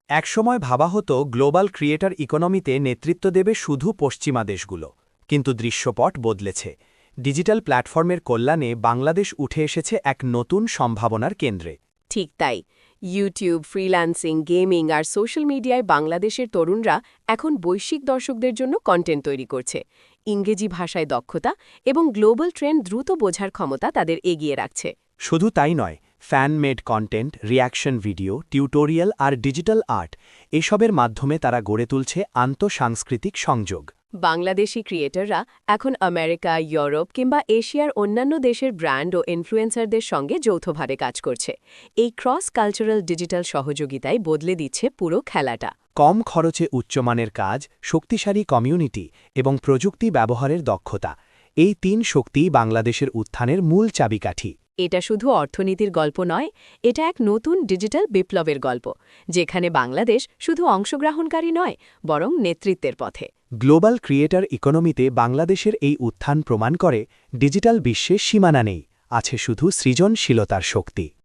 একসময় ভাবা হতো গ্লোবাল ক্রিয়েটর ইকোনমিতে নেতৃত্ব দেবে শুধু পশ্চিমা দেশগুলো, কিন্তু দৃশ্যপট বদলেছে। ডিজিটাল প্ল্যাটফর্মের কল্যাণে বাংলাদেশ উঠে এসেছে এক নতুন সম্ভাবনার কেন্দ্রে। ঠিক তাই। ইউটিউব, ফ্রিল্যান্সিং, গেমিং আর সোশ্যাল মিডিয়ায় বাংলাদেশের তরুণরা এখন বৈশ্বিক দর্শকদের জন্য কন্টেন্ট তৈরি করছে। ইংরেজি ভাষায় দক্ষতা এবং গ্লোবাল ট্রেন্ড দ্রুত বোঝার ক্ষমতা তাদের এগিয়ে রাখছে। শুধু তাই নয়, fan made content, reaction video, tutorial আর ডিজিটাল আর্ট এসবের মাধ্যমে তারা গড়ে তুলছে আন্তঃসাংস্কৃতিক সংযোগ। বাংলাদেশি ক্রিয়েটররা এখন আমেরিকা, ইউরোপ কিংবা এশিয়ার অন্যান্য দেশের ব্র্যান্ড ও ইনফ্লুয়েন্সারদের সঙ্গে যৌথভাবে কাজ করছে। এই ক্রস কালচারাল ডিজিটাল সহযোগিতায় বদলে দিচ্ছে পুরো খেলাটা। কম খরচে উচ্চমানের কাজ, শক্তিশালী কমিউনিটি এবং প্রযুক্তি ব্যবহারের দক্ষতা, এই তিন শক্তিই বাংলাদেশের উত্থানের মূল চাবিকাঠি। এটা শুধু অর্থনীতির গল্প নয়, এটা এক নতুন ডিজিটাল বিপ্লবের গল্প, যেখানে বাংলাদেশ শুধু অংশগ্রহণকারী নয়, বরং নেতৃত্বের পথে। গ্লোবাল ক্রিয়েটর ইকোনমিতে বাংলাদেশের এই উত্থান প্রমাণ করে ডিজিটাল বিশ্বে সীমানা নেই, আছে শুধু সৃজনশীলতার শক্তি।